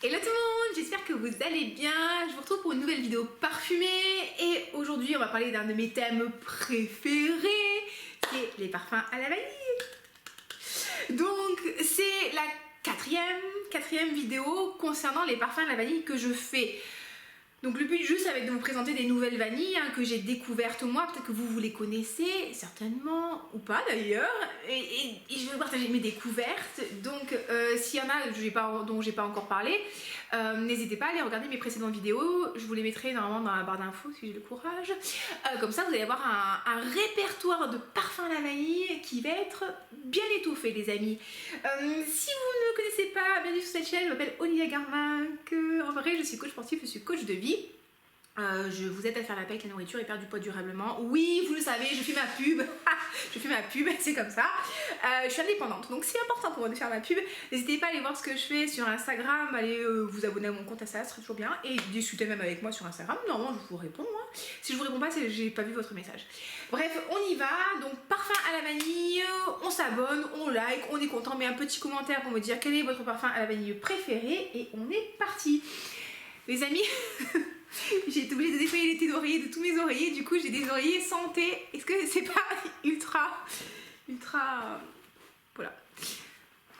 Hello tout le monde, j'espère que vous allez bien. Je vous retrouve pour une nouvelle vidéo parfumée et aujourd'hui on va parler d'un de mes thèmes préférés, c'est les parfums à la vanille. Donc c'est la quatrième vidéo concernant les parfums à la vanille que je fais. Donc le but juste avec de vous présenter des nouvelles vanilles que j'ai découvertes moi, peut-être que vous les connaissez certainement ou pas d'ailleurs, et je vais partager mes découvertes. Donc s'il y en a dont j'ai pas encore parlé, n'hésitez pas à aller regarder mes précédentes vidéos, je vous les mettrai normalement dans la barre d'infos si j'ai le courage. Comme ça vous allez avoir un répertoire de parfums à la vanille qui va être bien étoffé les amis. Si vous ne me connaissez pas, bienvenue sur cette chaîne, je m'appelle Olivia Garminck, en vrai je suis coach sportif, je suis coach de vie. Je vous aide à faire la paix avec la nourriture et perdre du poids durablement. Oui, vous le savez, je fais ma pub. Je fais ma pub, c'est comme ça. Je suis indépendante, donc c'est important pour moi de faire ma pub. N'hésitez pas à aller voir ce que je fais sur Instagram, allez vous abonner à mon compte, ça serait toujours bien. Et discutez même avec moi sur Instagram. Normalement, je vous réponds. Hein. Si je vous réponds pas, c'est que j'ai pas vu votre message. Bref, on y va. Donc, parfum à la vanille, on s'abonne, on like, on est content. Mais un petit commentaire pour me dire quel est votre parfum à la vanille préféré. Et on est parti. Les amis. J'ai été obligée de déployer les têtes d'oreiller de tous mes oreillers, du coup j'ai des oreillers santé. Est-ce que c'est pas ultra, voilà,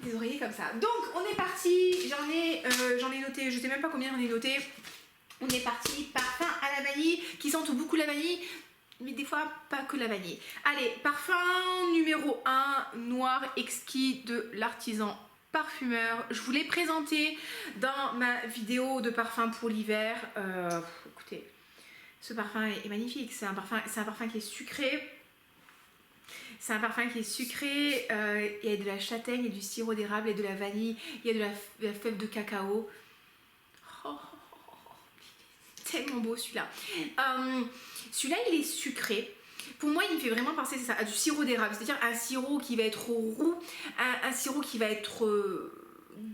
des oreillers comme ça. Donc on est parti, j'en ai noté, je sais même pas combien j'en ai noté. On est parti, parfum à la vanille, qui sentent beaucoup la vanille, mais des fois pas que la vanille. Allez, parfum numéro 1, Noir Exquis de l'artisan parfumeur. Je vous l'ai présenté dans ma vidéo de parfum pour l'hiver. Écoutez, ce parfum est magnifique. C'est un parfum qui est sucré. C'est un parfum qui est sucré. Il y a de la châtaigne et du sirop d'érable et de la vanille. Il y a de la fève de cacao. Tellement beau celui-là. Celui-là, il est sucré. Pour moi, il me fait vraiment penser à du sirop d'érable, c'est-à-dire un sirop qui va être roux, un sirop qui va être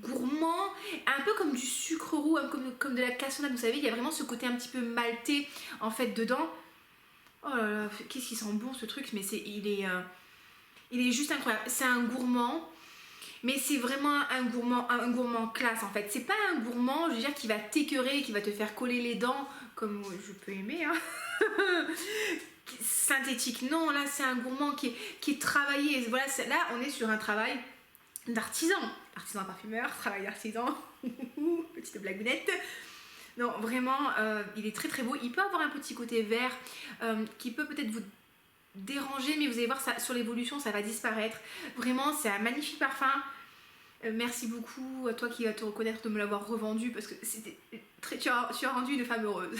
gourmand, un peu comme du sucre roux, comme de la cassonade, vous savez, il y a vraiment ce côté un petit peu maltais en fait dedans. Oh là là, qu'est-ce qu'il sent bon ce truc, mais il est juste incroyable. C'est un gourmand, mais c'est vraiment un gourmand classe en fait. C'est pas un gourmand, je veux dire, qui va t'écœurer, qui va te faire coller les dents, comme je peux aimer, hein. Synthétique, non, là c'est un gourmand qui est travaillé. Voilà, là on est sur un travail d'artisan, artisan parfumeur, travail d'artisan. Petite blagounette. Non, vraiment, il est très très beau. Il peut avoir un petit côté vert qui peut peut-être vous déranger, mais vous allez voir ça sur l'évolution, ça va disparaître. Vraiment, c'est un magnifique parfum. Merci beaucoup à toi qui vas te reconnaître de me l'avoir revendu parce que tu as rendu une femme heureuse.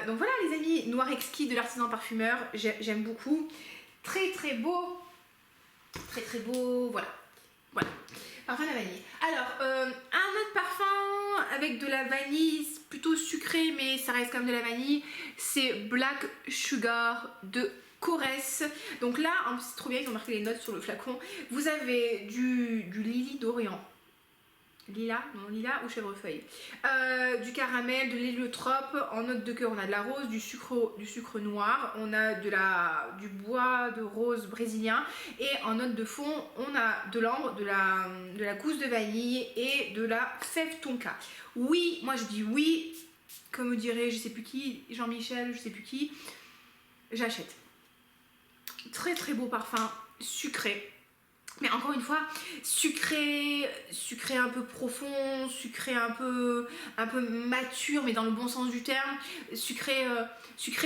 Donc voilà les amis, Noir Exquis de l'artisan parfumeur, j'aime beaucoup. Très très beau, voilà. Parfum à la vanille. Alors un autre parfum avec de la vanille plutôt sucré, mais ça reste comme de la vanille, c'est Black Sugar de Corès. Donc là, c'est trop bien, ils ont marqué les notes sur le flacon. Vous avez du lily d'Orient. Lilas ou chèvrefeuille. Du caramel, de l'héliotrope. En note de cœur, on a de la rose, du sucre noir. On a du bois de rose brésilien. Et en note de fond, on a de l'ambre, de la gousse de vanille et de la fève tonka. Oui, moi je dis oui. Comme dirait je sais plus qui, Jean-Michel, je sais plus qui. J'achète. Très très beau parfum, sucré. Mais encore une fois, sucré un peu profond, sucré un peu mature, mais dans le bon sens du terme. Sucré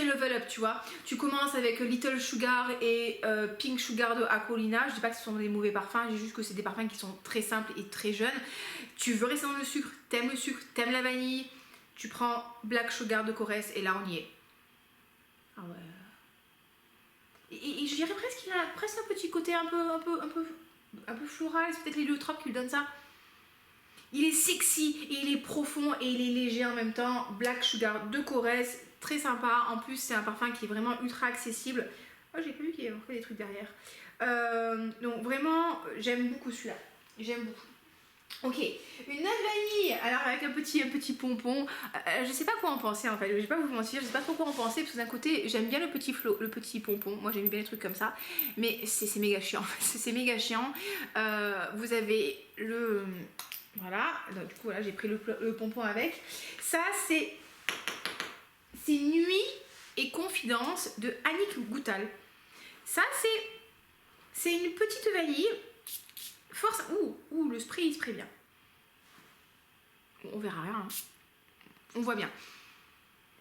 level up, tu vois. Tu commences avec Little Sugar et Pink Sugar de Aquolina. Je dis pas que ce sont des mauvais parfums, j'ai juste que c'est des parfums qui sont très simples et très jeunes. Tu veux rester dans le sucre, t'aimes la vanille, tu prends Black Sugar de Corès et là on y est. Ah ouais. Et je dirais presque qu'il a presque un petit côté un peu floral, c'est peut-être l'héliotrope qui lui donne ça. Il est sexy et il est profond et il est léger en même temps. Black Sugar de Corès, très sympa. En plus, c'est un parfum qui est vraiment ultra accessible. Oh, j'ai pas vu qu'il y avait encore des trucs derrière. Donc vraiment, j'aime beaucoup celui-là. J'aime beaucoup. Ok, une note vanille, alors avec un petit pompon, je sais pas quoi en penser en fait, je vais pas vous mentir, je sais pas trop quoi en penser parce que d'un côté j'aime bien le petit pompon, moi j'aime bien les trucs comme ça, mais c'est méga chiant, c'est méga chiant. Vous avez Voilà, donc, du coup voilà, j'ai pris le pompon avec. Ça c'est Nuit et Confidence de Annick Goutal. Ça c'est une petite vanille. Force. Ouh, le spray il spray bien. On verra rien. Hein. On voit bien.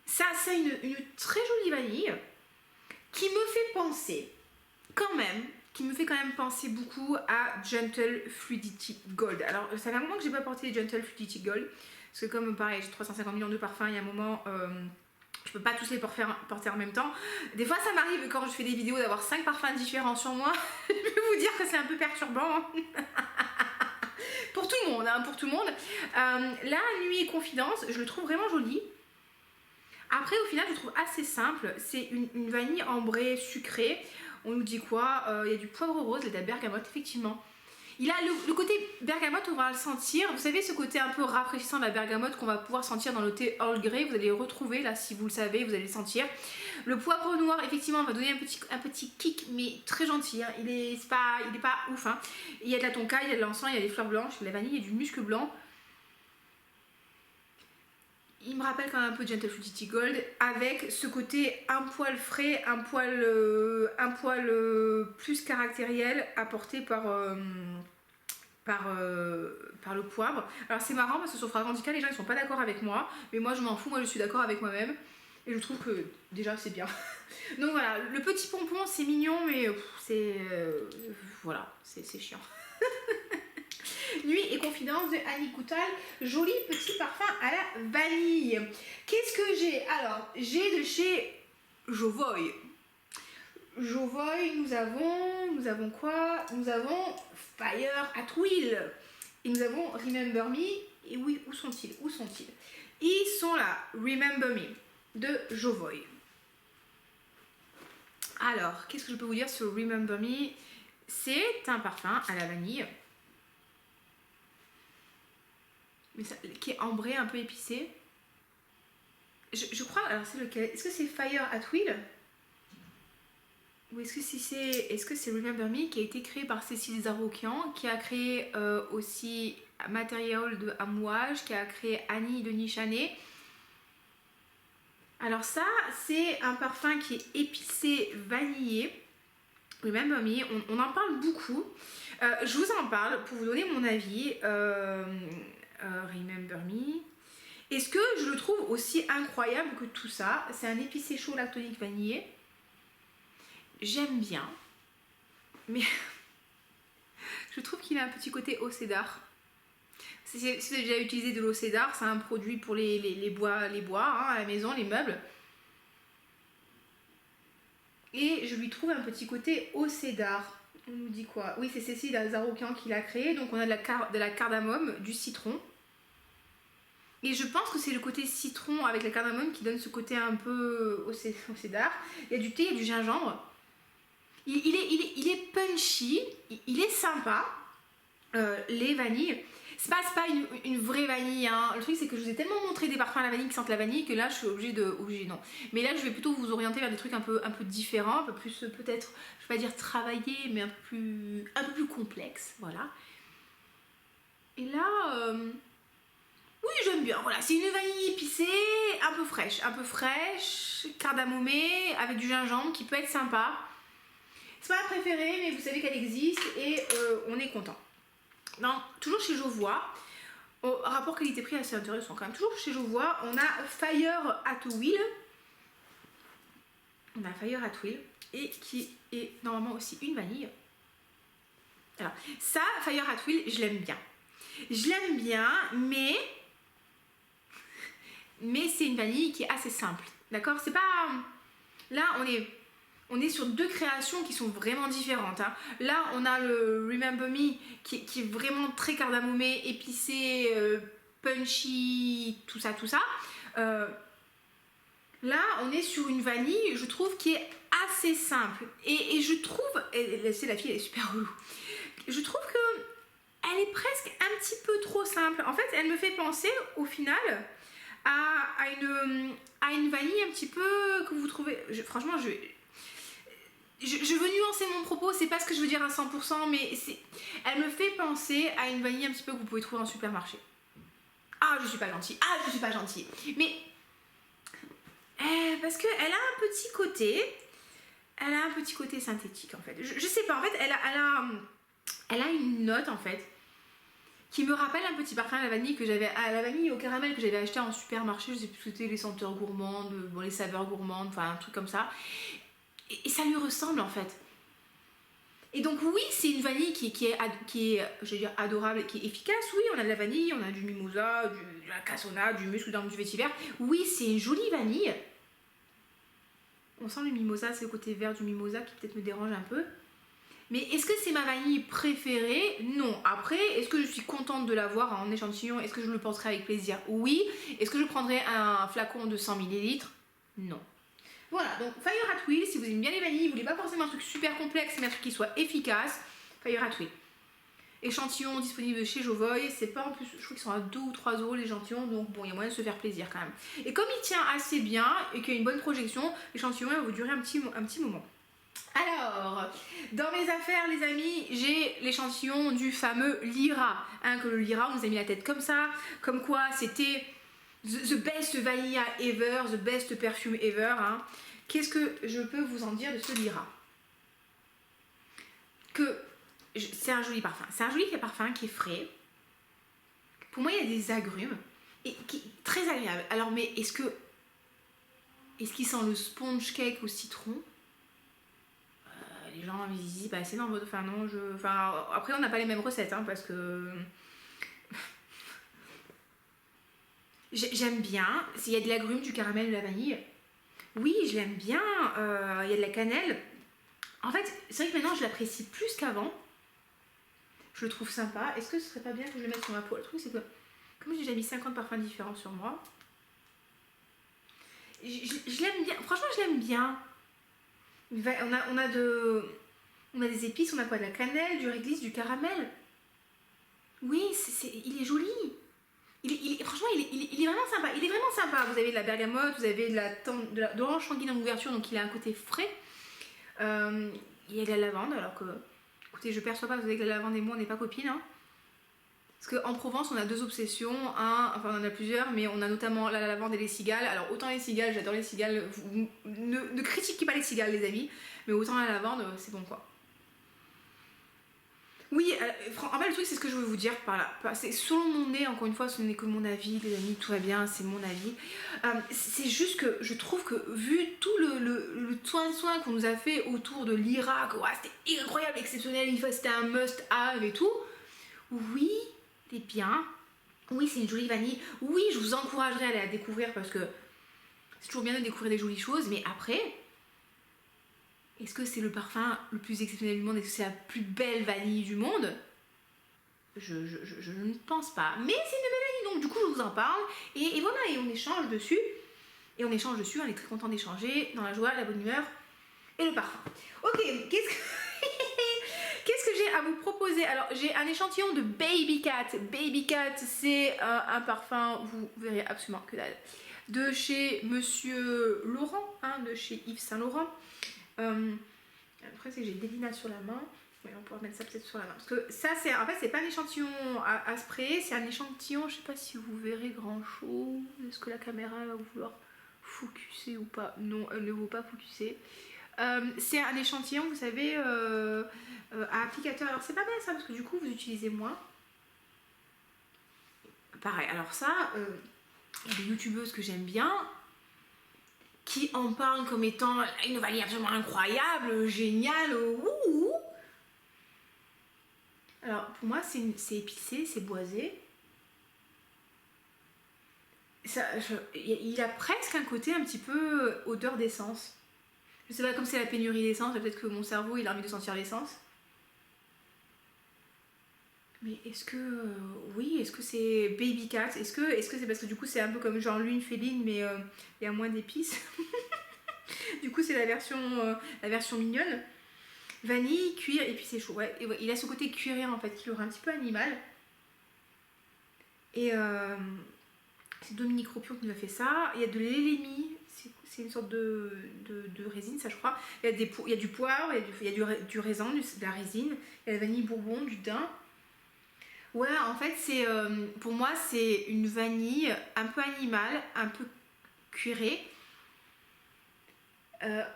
Ça c'est une très jolie vanille qui me fait penser quand même penser beaucoup à Gentle Fluidity Gold. Alors, ça fait un moment que j'ai pas porté les Gentle Fluidity Gold, parce que comme pareil, j'ai 350 millions de parfums, il y a un moment, je peux pas tous les porter en même temps. Des fois, ça m'arrive quand je fais des vidéos d'avoir 5 parfums différents sur moi. Je peux vous dire que c'est un peu perturbant. Pour tout le monde, hein, pour tout le monde. Là, Nuit et Confidence, je le trouve vraiment joli. Après, au final, je le trouve assez simple. C'est une vanille ambrée sucrée. On nous dit quoi? Il y a du poivre rose et de la bergamote, effectivement. Il a le côté bergamote, on va le sentir. Vous savez, ce côté un peu rafraîchissant de la bergamote qu'on va pouvoir sentir dans le thé Earl Grey. Vous allez le retrouver, là, si vous le savez, vous allez le sentir. Le poivre noir, effectivement, va donner un petit kick, mais très gentil. Hein. Il est pas ouf. Hein. Il y a de la tonka, il y a de l'encens, il y a des fleurs blanches, de la vanille, il y a du musc blanc. Il me rappelle quand même un peu Gentle Fluidity Gold avec ce côté un poil frais, un poil plus caractériel apporté par le poivre. Alors c'est marrant parce que sur Fragrantica les gens ils sont pas d'accord avec moi, mais moi je m'en fous, moi je suis d'accord avec moi-même et je trouve que déjà c'est bien. Donc voilà, le petit pompon c'est mignon mais c'est voilà, c'est chiant. Nuit et Confidence de Annick Goutal, joli petit parfum à la vanille. Qu'est-ce que j'ai? Alors, j'ai de chez Jovoy. Jovoy, nous avons quoi? Nous avons Fire at Will. Et nous avons Remember Me. Et oui, où sont-ils? Ils sont là, Remember Me de Jovoy. Alors, qu'est-ce que je peux vous dire sur Remember Me? C'est un parfum à la vanille. Mais ça, qui est ambré, un peu épicé. Je crois, alors c'est lequel? Est-ce que c'est Fire at Will? Ou est-ce que c'est Remember Me qui a été créé par Cécile Zaroukian, qui a créé aussi Material de Amouage, qui a créé Annie de Nichané. Alors ça, c'est un parfum qui est épicé vanillé. Remember Me, on en parle beaucoup. Je vous en parle pour vous donner mon avis. Remember Me. Est-ce que je le trouve aussi incroyable que tout ça? C'est un épicé chaud lactonique vanillé. J'aime bien, mais je trouve qu'il a un petit côté eau cédar. Si vous avez déjà utilisé de l'eau cédar, c'est un produit pour les bois hein, à la maison, les meubles. Et je lui trouve un petit côté eau cédar. On nous dit quoi? Oui, c'est Cécile Zaroukian qui l'a créé. Donc on a de la cardamome, du citron. Et je pense que c'est le côté citron avec la cardamome qui donne ce côté un peu au cédar. Il y a du thé, il y a du gingembre. Il est punchy, il est sympa. Les vanilles. C'est pas une vraie vanille. Hein. Le truc, c'est que je vous ai tellement montré des parfums à la vanille qui sentent la vanille que là, je suis obligée non. Mais là, je vais plutôt vous orienter vers des trucs un peu différents, un peu plus peut-être, je vais pas dire travaillés, mais un peu plus complexes. Voilà. Et là. Oui, j'aime bien. Voilà, c'est une vanille épicée, un peu fraîche, cardamomée, avec du gingembre qui peut être sympa. C'est pas ma préférée, mais vous savez qu'elle existe et on est content. Non, toujours chez Jovoy, rapport qualité-prix assez intéressant quand même. Toujours chez Jovoy, on a Fire at Will. Et qui est normalement aussi une vanille. Alors, ça, Fire at Will, je l'aime bien. Mais c'est une vanille qui est assez simple. D'accord? C'est pas... Là, on est sur deux créations qui sont vraiment différentes. Hein. Là, on a le Remember Me qui est vraiment très cardamomé, épicé, punchy, tout ça. Là, on est sur une vanille, je trouve, qui est assez simple. Et je trouve... C'est la fille, elle est super relou. Je trouve que elle est presque un petit peu trop simple. En fait, elle me fait penser, au final, à une vanille un petit peu que vous trouvez... Franchement, je veux nuancer mon propos, c'est pas ce que je veux dire à 100%, mais elle me fait penser à une vanille un petit peu que vous pouvez trouver en supermarché. Ah, je suis pas gentille. Ah, je suis pas gentille. Mais parce qu'elle a un petit côté. Elle a un petit côté synthétique en fait. Je sais pas, en fait, elle a une note en fait qui me rappelle un petit parfum à la vanille au caramel que j'avais acheté en supermarché. Je sais plus ce que c'était, les senteurs gourmandes, bon, les saveurs gourmandes, enfin un truc comme ça. Et ça lui ressemble en fait. Et donc oui, c'est une vanille qui est, je veux dire, adorable, qui est efficace. Oui, on a de la vanille, on a du mimosa, de la cassonade, du musc, du vétiver. Oui, c'est une jolie vanille. On sent le mimosa, c'est le côté vert du mimosa qui peut-être me dérange un peu. Mais est-ce que c'est ma vanille préférée? Non. Après, est-ce que je suis contente de l'avoir en échantillon? Est-ce que je le penserai avec plaisir? Oui. Est-ce que je prendrai un flacon de 100 ml? Non. Voilà, donc Fire at Will, si vous aimez bien les vanilles, vous voulez pas forcément un truc super complexe, mais un truc qui soit efficace, Fire at Will. Échantillon disponible chez Jovoy, c'est pas en plus, je crois qu'ils sont à 2 ou 3 euros l'échantillon, donc bon, il y a moyen de se faire plaisir quand même. Et comme il tient assez bien et qu'il y a une bonne projection, l'échantillon va vous durer un petit moment. Alors, dans mes affaires les amis, j'ai l'échantillon du fameux Lyra, que le Lyra, on nous a mis la tête comme ça, comme quoi c'était the best vanilla ever, the best perfume ever. Qu'est-ce que je peux vous en dire de ce Lyra? C'est un joli parfum. C'est un joli parfum qui est frais. Pour moi, il y a des agrumes et qui est très agréable. Alors, mais est-ce qu'il sent le sponge cake au citron? Les gens ils disent bah c'est non, enfin non, après on n'a pas les mêmes recettes parce que j'aime bien. S'il y a de l'agrumes, du caramel, de la vanille, oui, je l'aime bien. Il y a de la cannelle. En fait, c'est vrai que maintenant je l'apprécie plus qu'avant. Je le trouve sympa. Est-ce que ce serait pas bien que je le mette sur ma peau? Le truc, c'est que comme j'ai déjà mis 50 parfums différents sur moi, je l'aime bien. Franchement, je l'aime bien. On a des épices, on a quoi? De la cannelle, du réglisse, du caramel. Oui, il est joli. Franchement, il est vraiment sympa. Il est vraiment sympa. Vous avez de la bergamote, vous avez de l'orange sanguine en ouverture, donc il a un côté frais. Il y a de la lavande, alors que, écoutez, je perçois pas, vous savez que la lavande et moi, on n'est pas copines. Parce qu'en Provence, on a 2 obsessions. Enfin, on en a plusieurs, mais on a notamment la lavande et les cigales. Alors, autant les cigales, j'adore les cigales. Ne critiquez pas les cigales, les amis. Mais autant la lavande, c'est bon, quoi. Oui, en fait, le truc, c'est ce que je veux vous dire par là. C'est selon mon nez, encore une fois, ce n'est que mon avis, les amis, tout va bien, c'est mon avis. C'est juste que je trouve que, vu tout le soin qu'on nous a fait autour de Lyra, que c'était incroyable, exceptionnel, c'était un must-have et tout, oui, c'est bien. Oui, c'est une jolie vanille. Oui, je vous encouragerais à aller la découvrir parce que c'est toujours bien de découvrir des jolies choses, mais après, est-ce que c'est le parfum le plus exceptionnel du monde? Est-ce que c'est la plus belle vanille du monde? Je ne pense pas. Mais c'est une belle vanille, donc du coup je vous en parle. Et voilà, et on échange dessus. On est très content d'échanger dans la joie, la bonne humeur et le parfum. Ok, qu'est-ce que j'ai à vous proposer? Alors j'ai un échantillon de Baby Cat. Baby Cat, c'est un parfum, vous verrez absolument que dalle, de chez Monsieur Laurent, de chez Yves Saint Laurent. Après c'est que j'ai Délina sur la main. Oui, on pourra mettre ça peut-être sur la main. Parce que ça, en fait, c'est pas un échantillon à sprayer, c'est un échantillon, je sais pas si vous verrez grand chose. Est-ce que la caméra va vouloir focuser ou pas? Non, elle ne veut pas focuser. C'est un échantillon, vous savez, à applicateur. Alors c'est pas mal ça, parce que du coup, vous utilisez moins. Pareil, alors ça, il y a des youtubeuses que j'aime bien, qui en parlent comme étant une vanille absolument incroyable, géniale, ouh. Alors pour moi c'est épicé, c'est boisé. Il a presque un côté un petit peu odeur d'essence. Je sais pas, comme c'est la pénurie d'essence, peut-être que mon cerveau il a envie de sentir l'essence. Mais est-ce que oui, est-ce que c'est Baby Cat? Est-ce que c'est parce que du coup c'est un peu comme genre lune féline mais il y a moins d'épices? Du coup c'est la version mignonne. Vanille, cuir et puis c'est chaud. Ouais, il a ce côté cuiré en fait qui l'aura un petit peu animal. Et c'est Dominique Ropion qui nous a fait ça. Il y a de l'élémie, c'est une sorte de résine, ça je crois. Il y a du poivre, il y a du raisin, de la résine, il y a la vanille bourbon, du daim. Ouais, en fait, pour moi, c'est une vanille un peu animale, un peu cuirée,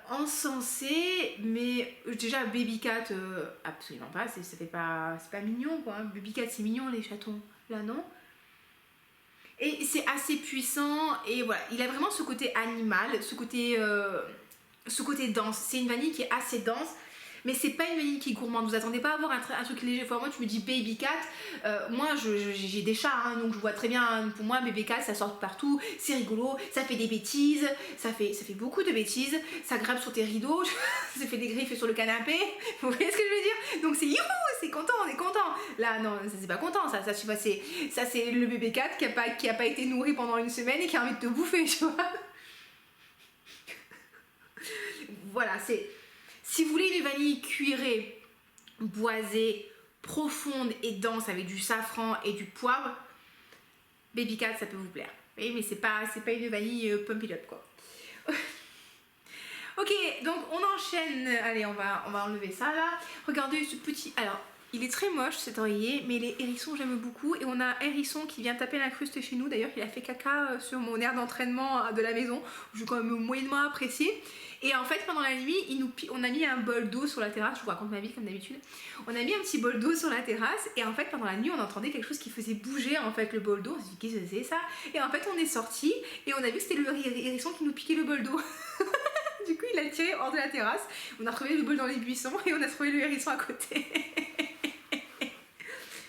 encensée, mais déjà Baby Cat, absolument pas, c'est pas mignon quoi. Baby Cat, c'est mignon les chatons, là non. Et c'est assez puissant, et voilà, il a vraiment ce côté animal, ce côté dense. C'est une vanille qui est assez dense. Mais c'est pas une vanille qui est gourmande. Vous attendez pas à avoir un truc léger. Enfin, moi, tu me dis Baby Cat. Moi, j'ai des chats, hein, donc je vois très bien. Pour moi, Baby Cat, ça sort partout. C'est rigolo. Ça fait des bêtises. Ça fait beaucoup de bêtises. Ça grimpe sur tes rideaux. Ça fait des griffes sur le canapé. Vous voyez ce que je veux dire? Donc c'est youhou, c'est content, on est content. Là, non, ça c'est pas content. Ça c'est le bébé cat qui a pas été nourri pendant une semaine et qui a envie de te bouffer, tu vois. Voilà, c'est. Si vous voulez une vanille cuirée, boisée, profonde et dense avec du safran et du poivre, Baby Cat, ça peut vous plaire. Vous voyez, mais c'est pas une vanille pump it up quoi. Ok, donc on enchaîne. Allez, on va enlever ça là. Regardez ce petit. Alors, il est très moche cet oreiller, mais les hérissons j'aime beaucoup. Et on a un hérisson qui vient taper l'incruste chez nous. D'ailleurs, il a fait caca sur mon aire d'entraînement de la maison. Je l'ai quand même moyennement apprécié. Et en fait, pendant la nuit, on a mis un bol d'eau sur la terrasse. Je vous raconte ma vie comme d'habitude. On a mis un petit bol d'eau sur la terrasse. Et en fait, pendant la nuit, on entendait quelque chose qui faisait bouger en fait le bol d'eau. On s'est dit, qu'est-ce que c'est ça? Et en fait, on est sorti et on a vu que c'était le hérisson qui nous piquait le bol d'eau. Du coup, il a tiré hors de la terrasse. On a retrouvé le bol dans les buissons et on a trouvé le hérisson à côté.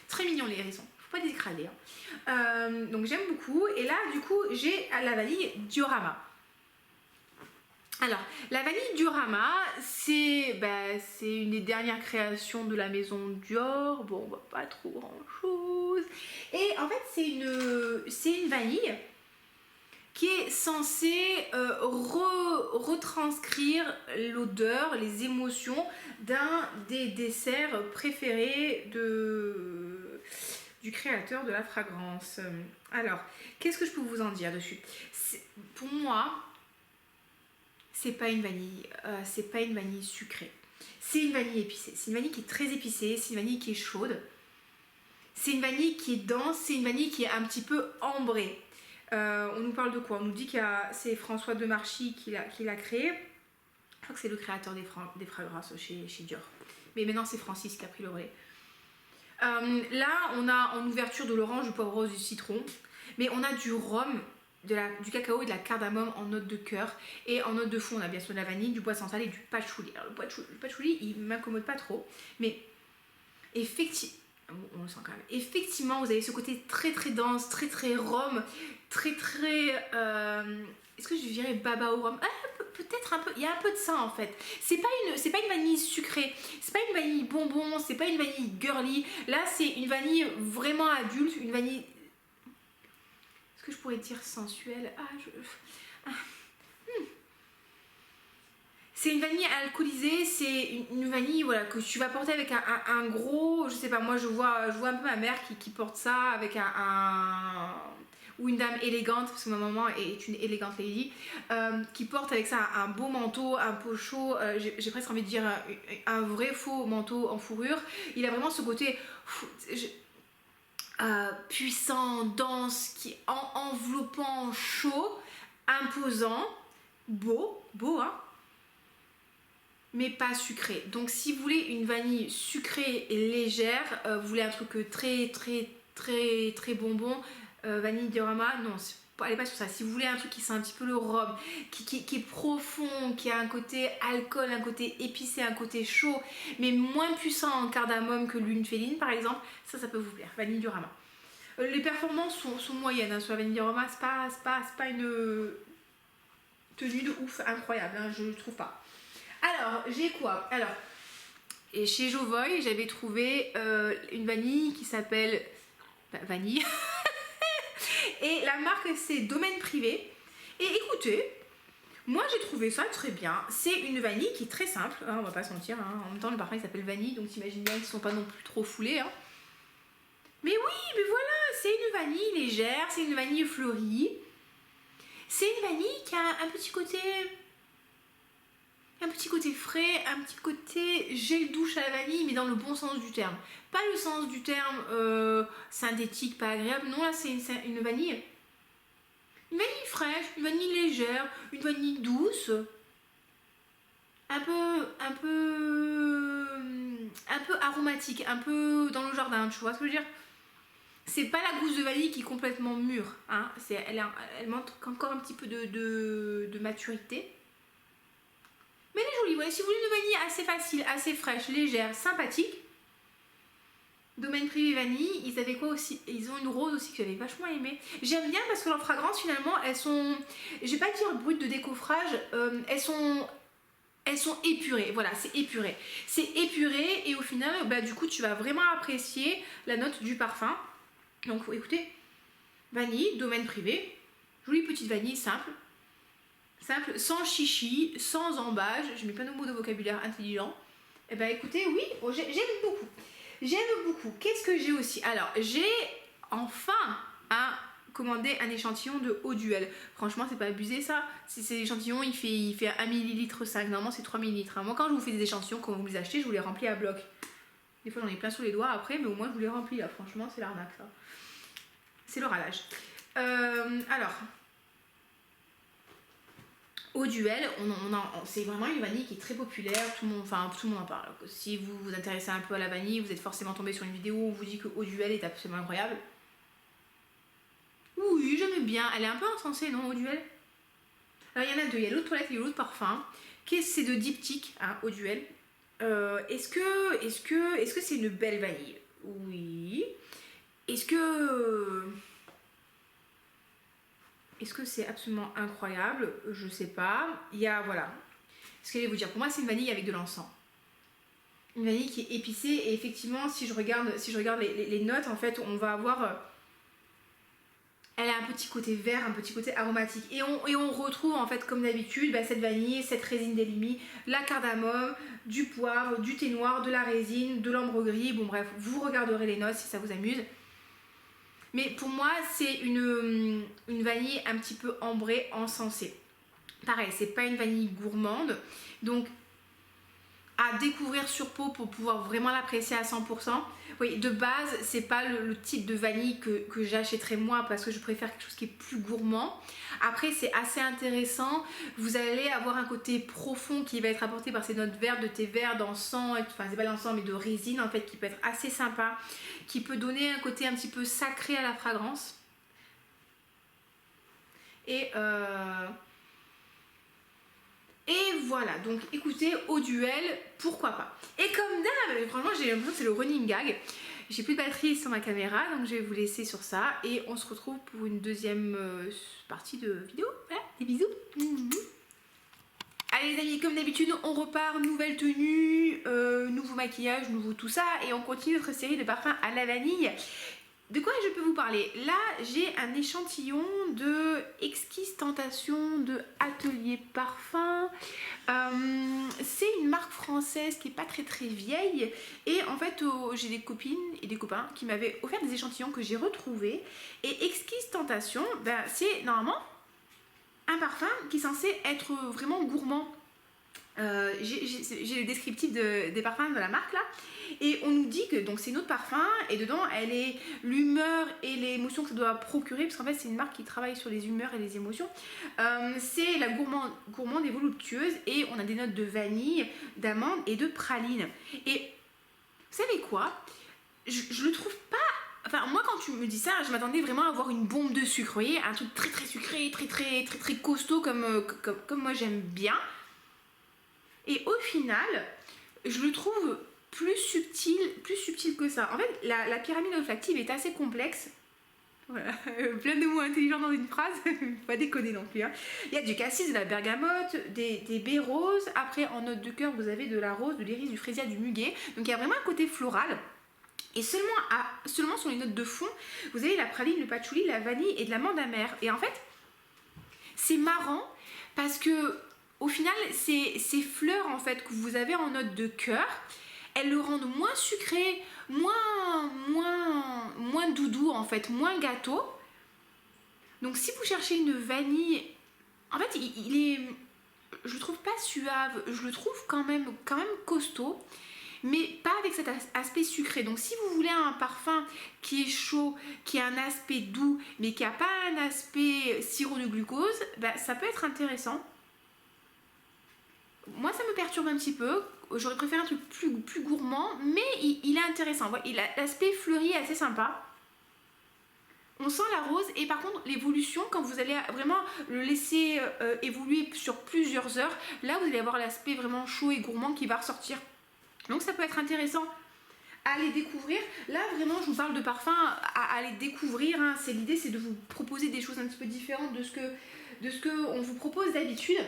Très mignon les hérissons. Faut pas les écraser. Hein. Donc j'aime beaucoup. Et là, du coup, j'ai la vanille Diorama. Alors, la vanille Diorama, c'est une des dernières créations de la maison Dior. Bon, on voit pas trop grand chose. Et en fait, c'est une vanille qui est censée retranscrire l'odeur, les émotions d'un des desserts préférés du créateur de la fragrance. Alors, qu'est-ce que je peux vous en dire dessus? Pour moi, c'est pas une vanille sucrée. C'est une vanille épicée. C'est une vanille qui est très épicée, c'est une vanille qui est chaude. C'est une vanille qui est dense, c'est une vanille qui est un petit peu ambrée. On nous parle de quoi? On nous dit que c'est François Demarchi qui l'a créé. Je crois que c'est le créateur des fragrances chez Dior. Mais maintenant c'est Francis qui a pris le relais. Là on a en ouverture de l'orange, du poivre rose, du citron. Mais on a du rhum, du cacao et de la cardamome en note de cœur. Et en note de fond on a bien sûr de la vanille, du bois central et du patchouli. Alors le patchouli il m'incommode pas trop. Mais effectivement... On le sent quand même. Effectivement, vous avez ce côté très très dense, très très rhum, très très... est-ce que je dirais baba au rhum? Peut-être un peu, il y a un peu de ça en fait. C'est pas une vanille sucrée, c'est pas une vanille bonbon, c'est pas une vanille girly. Là, c'est une vanille vraiment adulte, une vanille... Est-ce que je pourrais dire sensuelle? C'est une vanille alcoolisée, c'est une vanille voilà, que tu vas porter avec un gros, je sais pas, moi je vois un peu ma mère qui porte ça avec ou une dame élégante, parce que ma maman est une élégante lady, qui porte avec ça un beau manteau, un pochot, j'ai presque envie de dire un vrai faux manteau en fourrure. Il a vraiment ce côté puissant, dense, enveloppant, chaud, imposant, beau hein, mais pas sucré. Donc si vous voulez une vanille sucrée et légère, vous voulez un truc très très très très bonbon, vanille Diorama, non, allez pas sur ça. Si vous voulez un truc qui sent un petit peu le rhum, qui est profond, qui a un côté alcool, un côté épicé, un côté chaud, mais moins puissant en cardamome que l'huile féline par exemple, ça peut vous plaire, vanille Diorama. Les performances sont moyennes hein, sur la vanille Diorama, c'est pas une tenue de ouf incroyable, hein, je trouve pas. Alors, j'ai quoi? Alors, et chez Jovoy, j'avais trouvé une vanille qui s'appelle Vanille. Et la marque, c'est Domaine Privé. Et écoutez, moi j'ai trouvé ça très bien. C'est une vanille qui est très simple, hein, on va pas se mentir. Hein. En même temps, le parfum il s'appelle Vanille, donc t'imagines bien qu'ils sont pas non plus trop foulés. Hein. Mais oui, mais voilà, c'est une vanille légère, c'est une vanille fleurie. C'est une vanille qui a un petit côté frais, un petit côté gel douche à la vanille, mais dans le bon sens du terme. Pas le sens du terme synthétique, pas agréable. Non, là c'est une vanille. Une vanille fraîche, une vanille légère, une vanille douce. Un peu aromatique, un peu dans le jardin, tu vois ce que je veux dire? C'est pas la gousse de vanille qui est complètement mûre, hein. Elle manque encore un petit peu de maturité. Mais elle est jolie, ouais. Si vous voulez une vanille assez facile, assez fraîche, légère, sympathique. Domaine privé vanille, ils avaient quoi aussi? Ils ont une rose aussi que j'avais vachement aimé. J'aime bien parce que leurs fragrances finalement, elles sont, je vais pas dire brutes de décoffrage, elles sont épurées, voilà, c'est épuré. C'est épuré et au final, bah, du coup, tu vas vraiment apprécier la note du parfum. Donc, écoutez, vanille, domaine privé, jolie petite vanille simple, sans chichi, sans embâche, je mets plein de mots de vocabulaire intelligent. Et bah écoutez, oui, oh, j'aime beaucoup. J'aime beaucoup. Qu'est-ce que j'ai aussi? Alors, j'ai enfin commandé un échantillon de Eau Duel. Franchement, c'est pas abusé ça. Si c'est l'échantillon, il fait 1 ml 5. Normalement, c'est 3 ml. Moi, quand je vous fais des échantillons, quand vous les achetez, je vous les remplis à bloc. Des fois, j'en ai plein sous les doigts après, mais au moins, je vous les remplis là. Franchement, c'est l'arnaque ça. C'est le ralage. Alors, Eau Duel, c'est vraiment une vanille qui est très populaire, tout le monde en parle. Si vous vous intéressez un peu à la vanille, vous êtes forcément tombé sur une vidéo où on vous dit que Eau Duel est absolument incroyable. Oui, j'aime bien. Elle est un peu insensée, non, Eau Duel? Alors, il y en a deux. Il y a l'eau de toilette et l'eau de parfum. Qu'est-ce que c'est de diptyque, hein, Eau Duel? Est-ce que c'est une belle vanille? Oui. Est-ce que c'est absolument incroyable? Je sais pas. Il y a, voilà. Ce que je vais vous dire, pour moi, c'est une vanille avec de l'encens. Une vanille qui est épicée et effectivement, si je regarde les notes, en fait, on va avoir... elle a un petit côté vert, un petit côté aromatique. Et on retrouve, en fait, comme d'habitude, bah, cette vanille, cette résine d'Elimi, la cardamome, du poivre, du thé noir, de la résine, de l'ambre gris. Bon, bref, vous regarderez les notes si ça vous amuse. Mais pour moi, c'est une vanille un petit peu ambrée, encensée. Pareil, c'est pas une vanille gourmande. Donc, à découvrir sur peau pour pouvoir vraiment l'apprécier à 100%. Oui, de base, c'est pas le type de vanille que j'achèterais moi parce que je préfère quelque chose qui est plus gourmand. Après, c'est assez intéressant. Vous allez avoir un côté profond qui va être apporté par ces notes vertes, de thé vert, d'encens, enfin, c'est pas l'encens, mais de résine en fait, qui peut être assez sympa, qui peut donner un côté un petit peu sacré à la fragrance. Et voilà, donc écoutez, Eau Duel, pourquoi pas. Et comme d'hab, franchement j'ai l'impression que c'est le running gag. J'ai plus de batterie sur ma caméra, donc je vais vous laisser sur ça. Et on se retrouve pour une deuxième partie de vidéo. Voilà, des bisous. Allez les amis, comme d'habitude, on repart, nouvelle tenue, nouveau maquillage, nouveau tout ça. Et on continue notre série de parfums à la vanille. De quoi je peux vous parler? Là, j'ai un échantillon de Exquise Tentation de Atelier Parfum. C'est une marque française qui est pas très vieille. Et en fait, j'ai des copines et des copains qui m'avaient offert des échantillons que j'ai retrouvés. Et Exquise Tentation, ben, c'est normalement un parfum qui est censé être vraiment gourmand. J'ai le descriptif des parfums de la marque là, et on nous dit que donc c'est une eau de parfum et dedans elle est l'humeur et les émotions que ça doit procurer, parce qu'en fait c'est une marque qui travaille sur les humeurs et les émotions. C'est la gourmande et voluptueuse, et on a des notes de vanille, d'amande et de praline. Et vous savez quoi, je le trouve pas. Enfin, moi, quand tu me dis ça, je m'attendais vraiment à avoir une bombe de sucre, vous voyez, un truc très sucré, très costaud comme moi j'aime bien. Et au final, je le trouve plus subtil que ça. En fait, la pyramide olfactive est assez complexe. Voilà, plein de mots intelligents dans une phrase, pas déconner non plus. Hein. Il y a du cassis, de la bergamote, des baies roses. Après, en note de cœur, vous avez de la rose, de l'iris, du frésia, du muguet. Donc il y a vraiment un côté floral. Et seulement sur les notes de fond, vous avez la praline, le patchouli, la vanille et de l'amande amère. Et en fait, c'est marrant parce que au final, ces fleurs en fait que vous avez en note de cœur, elles le rendent moins sucré, moins doudou en fait, moins gâteau. Donc si vous cherchez une vanille En fait, il est... Je le trouve pas suave, je le trouve quand même costaud, mais pas avec cet aspect sucré. Donc si vous voulez un parfum qui est chaud, qui a un aspect doux, mais qui n'a pas un aspect sirop de glucose, bah, ça peut être intéressant. Moi, ça me perturbe un petit peu. J'aurais préféré un truc plus gourmand, mais il est intéressant. L'aspect fleuri est assez sympa. On sent la rose et par contre l'évolution, quand vous allez vraiment le laisser évoluer sur plusieurs heures, là vous allez avoir l'aspect vraiment chaud et gourmand qui va ressortir. Donc ça peut être intéressant à aller découvrir. Là vraiment je vous parle de parfum à aller découvrir, hein. L'idée c'est de vous proposer des choses un petit peu différentes de ce qu'on vous propose d'habitude.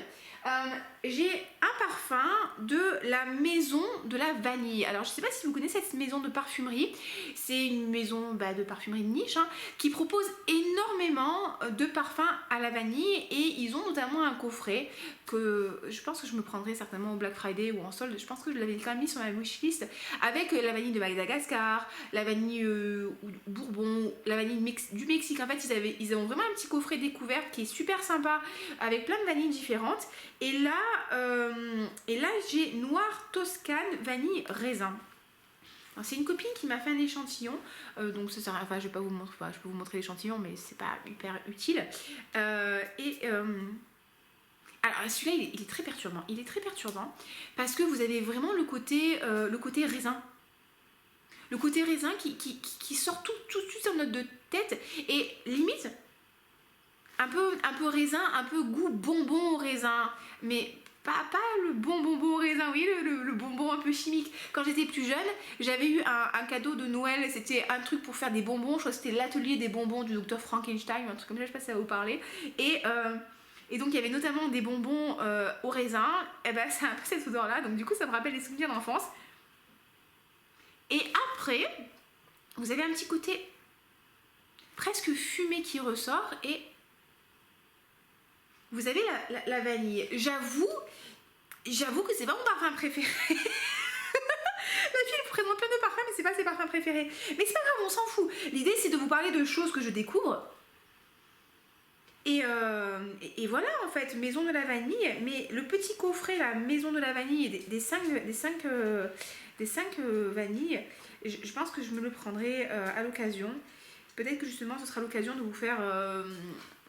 J'ai un parfum de la maison de la vanille. Alors je sais pas si vous connaissez cette maison de parfumerie. C'est une maison de parfumerie de niche, hein, qui propose énormément de parfums à la vanille et ils ont notamment un coffret que je pense que je me prendrai certainement au Black Friday ou en solde. Je pense que je l'avais quand même mis sur ma wishlist avec la vanille de Madagascar, la vanille Bourbon, la vanille du Mexique. En fait ils ont vraiment un petit coffret découverte qui est super sympa avec plein de vanilles différentes. Et là j'ai Noir Toscane vanille raisin. C'est une copine qui m'a fait un échantillon, donc ça sert à rien, enfin je vais pas vous montrer, je peux vous montrer l'échantillon mais c'est pas hyper utile. Alors celui-là il est très perturbant. Il est très perturbant parce que vous avez vraiment le côté raisin. Le côté raisin qui sort tout de suite en note de tête et limite un peu raisin, un peu goût bonbon au raisin, mais pas le bonbon au raisin, oui, le bonbon un peu chimique. Quand j'étais plus jeune, j'avais eu un cadeau de Noël, c'était un truc pour faire des bonbons, je crois que c'était l'atelier des bonbons du docteur Frankenstein, un truc comme ça, je sais pas si ça va vous parler. Et donc il y avait notamment des bonbons au raisin, et ben c'est un peu cette odeur là, donc du coup ça me rappelle des souvenirs d'enfance. Et après, vous avez un petit côté presque fumé qui ressort et vous avez la vanille. J'avoue que c'est pas mon parfum préféré. La fille elle présente plein de parfums mais c'est pas ses parfums préférés. Mais c'est pas grave, on s'en fout. L'idée c'est de vous parler de choses que je découvre. Et voilà en fait, maison de la vanille. Mais le petit coffret, la maison de la vanille des 5 vanilles, je pense que je me le prendrai à l'occasion. Peut-être que justement ce sera l'occasion de vous faire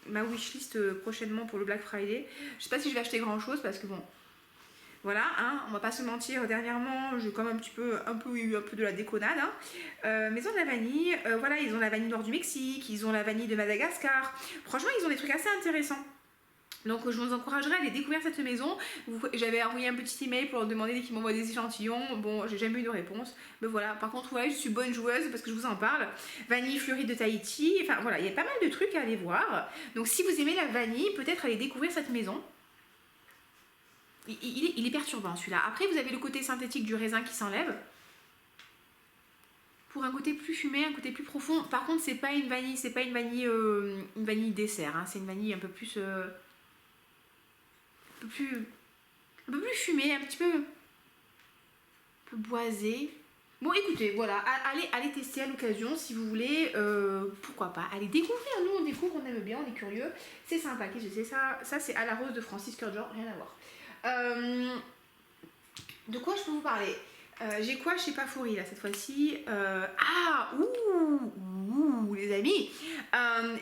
ma wishlist prochainement pour le Black Friday. Je sais pas si je vais acheter grand chose parce que bon, voilà, hein, on va pas se mentir, dernièrement j'ai quand même un peu eu de la déconnade, hein. Maison de la vanille, voilà, ils ont la vanille nord du Mexique, ils ont la vanille de Madagascar. Franchement ils ont des trucs assez intéressants. Donc je vous encouragerai à aller découvrir cette maison. J'avais envoyé un petit email pour leur demander qu'ils m'envoient des échantillons. Bon, j'ai jamais eu de réponse. Mais voilà, par contre, ouais, je suis bonne joueuse parce que je vous en parle. Vanille fleurie de Tahiti. Enfin voilà, il y a pas mal de trucs à aller voir. Donc si vous aimez la vanille, peut-être aller découvrir cette maison. Il est perturbant celui-là. Après, vous avez le côté synthétique du raisin qui s'enlève. Pour un côté plus fumé, un côté plus profond. Par contre, c'est pas une vanille dessert. Hein. C'est une vanille un peu plus... un peu plus fumé, un petit peu boisé. Bon écoutez, voilà, allez tester à l'occasion si vous voulez, pourquoi pas, allez découvrir, nous on découvre, on aime bien, on est curieux, c'est sympa, qu'est-ce que c'est ça? Ça c'est à la rose de Francis Kurkdjian, rien à voir. De quoi je peux vous parler? J'ai quoi chez Pafouri là cette fois-ci? Les amis,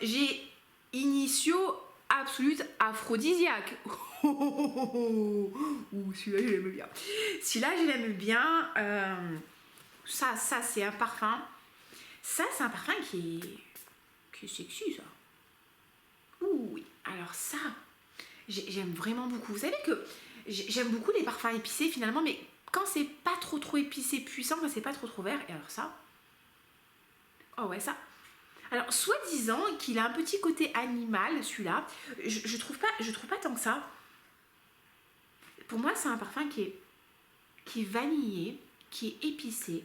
j'ai Initio Absolute Aphrodisiaque. Celui-là je l'aime bien. Celui-là je l'aime bien. Ça c'est un parfum. Ça c'est un parfum qui est sexy ça. Oui. Alors ça, j'aime vraiment beaucoup. Vous savez que j'aime beaucoup les parfums épicés finalement, mais quand c'est pas trop épicé, puissant, quand c'est pas trop vert. Et alors ça, oh ouais ça. Alors, soi-disant qu'il a un petit côté animal, celui-là, je trouve pas tant que ça. Pour moi, c'est un parfum qui est vanillé, qui est épicé,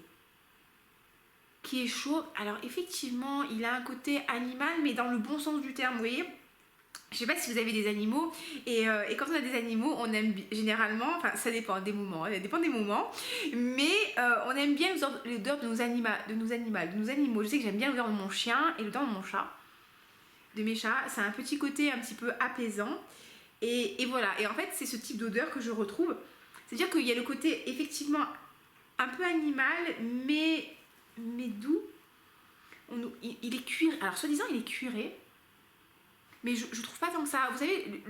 qui est chaud. Alors, effectivement, il a un côté animal, mais dans le bon sens du terme, vous voyez. Je sais pas si vous avez des animaux, et quand on a des animaux, on aime généralement, enfin ça dépend des moments, mais on aime bien l'odeur de nos animaux. Je sais que j'aime bien l'odeur de mon chien et l'odeur de mon chat, de mes chats. C'est un petit côté un petit peu apaisant, Et voilà, et en fait c'est ce type d'odeur que je retrouve. C'est-à-dire qu'il y a le côté effectivement un peu animal, mais doux. Il est cuiré, alors soi-disant il est cuiré, mais je trouve pas tant que ça. Vous savez,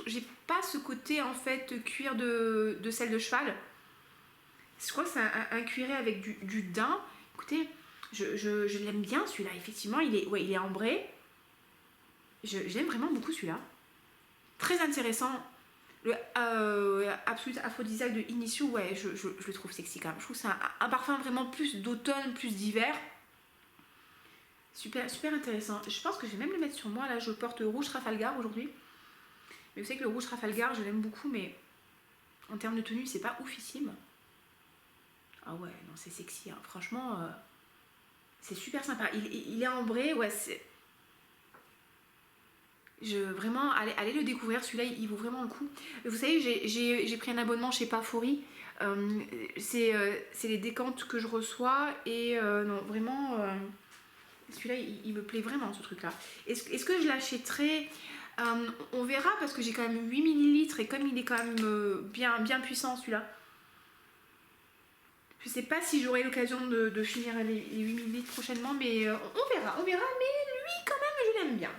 j'ai pas ce côté en fait cuir de selle de cheval. Je crois que c'est un cuiré avec du daim. Écoutez, je l'aime bien celui-là, effectivement, il est ambré. J'aime vraiment beaucoup celui-là. Très intéressant. Le Absolute Aphrodisiaque de Initio, ouais, je le trouve sexy quand même. Je trouve que c'est un parfum vraiment plus d'automne, plus d'hiver. Super, super intéressant. Je pense que je vais même le mettre sur moi. Là, je porte rouge Trafalgar aujourd'hui. Mais vous savez que le rouge Trafalgar, je l'aime beaucoup, mais en termes de tenue, c'est pas oufissime. Ah ouais, non, c'est sexy. Hein. Franchement, c'est super sympa. Il est ambré, ouais, c'est... Vraiment, allez le découvrir, celui-là il vaut vraiment le coup. Vous savez, j'ai pris un abonnement chez Parfori. C'est les décantes que je reçois et non, vraiment, celui-là il me plaît vraiment ce truc-là. Est-ce que je l'achèterai? On verra parce que j'ai quand même 8 ml et comme il est quand même bien puissant celui-là. Je sais pas si j'aurai l'occasion de finir les 8 ml prochainement, mais on verra. Mais lui quand même je l'aime bien.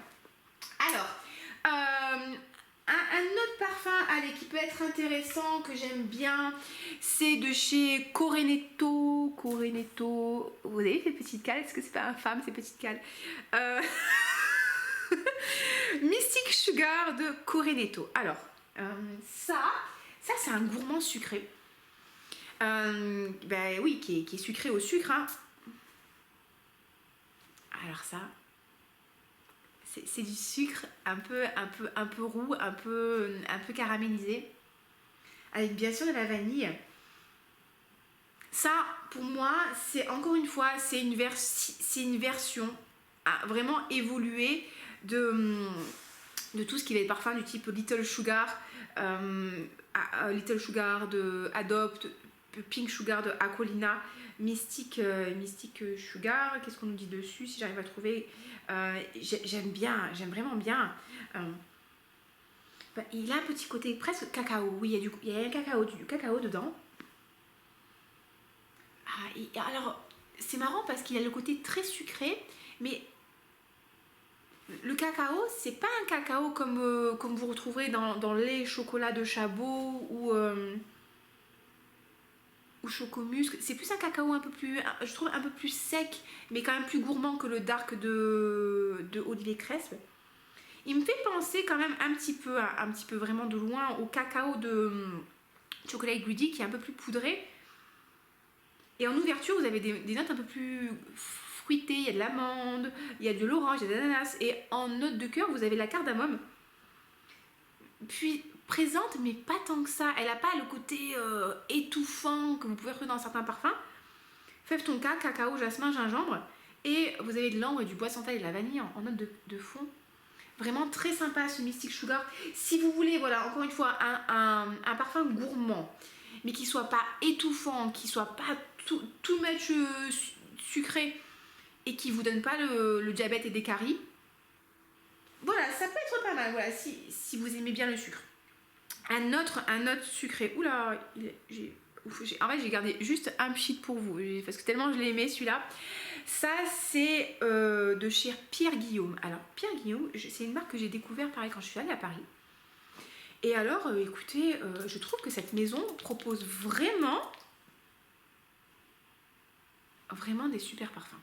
Alors, un autre parfum allez, qui peut être intéressant, que j'aime bien, c'est de chez Corenetto. Corenetto, vous avez ces petites cales? Est-ce que c'est pas infâme ces petites cales? Mystic Sugar de Corenetto. Alors, ça c'est un gourmand sucré. Ben oui, qui est sucré au sucre. Hein. Alors ça... C'est du sucre un peu roux, un peu caramélisé, avec bien sûr de la vanille. Ça, pour moi, c'est encore une fois, c'est une version vraiment évoluée de tout ce qui va être parfum du type Little Sugar, Little Sugar de Adopt, Pink Sugar de Aquolina, Mystic Sugar, qu'est-ce qu'on nous dit dessus si j'arrive à trouver. J'aime vraiment bien. Il a un petit côté presque cacao, oui, il y a du cacao dedans. Alors, c'est marrant parce qu'il a le côté très sucré, mais le cacao, c'est pas un cacao comme vous retrouverez dans le lait chocolat de Chabot ou chocomusc. C'est plus un cacao un peu plus, je trouve un peu plus sec, mais quand même plus gourmand que le dark de Olivier Cresp. Il me fait penser quand même un petit peu vraiment de loin au cacao de Chocolate Greedy qui est un peu plus poudré. Et en ouverture, vous avez des notes un peu plus fruitées. Il y a de l'amande, il y a de l'orange, il y a de l'ananas. Et en note de cœur, vous avez la cardamome. Puis présente, mais pas tant que ça. Elle n'a pas le côté étouffant que vous pouvez retrouver dans certains parfums. Fève tonka, cacao, jasmin, gingembre. Et vous avez de l'ambre et du bois santal et de la vanille en note de fond. Vraiment très sympa ce Mystic Sugar. Si vous voulez, voilà, encore une fois, un parfum gourmand, mais qui soit pas étouffant, qui soit pas too much sucré et qui vous donne pas le diabète et des caries. Voilà, ça peut être pas mal, voilà, si vous aimez bien le sucre. Un autre sucré. Oula, en fait, j'ai gardé juste un pchit pour vous, parce que tellement je l'ai aimé celui-là. Ça, c'est de chez Pierre Guillaume. Alors, Pierre Guillaume, c'est une marque que j'ai découvert pareil quand je suis allée à Paris. Et alors, écoutez, je trouve que cette maison propose vraiment des super parfums.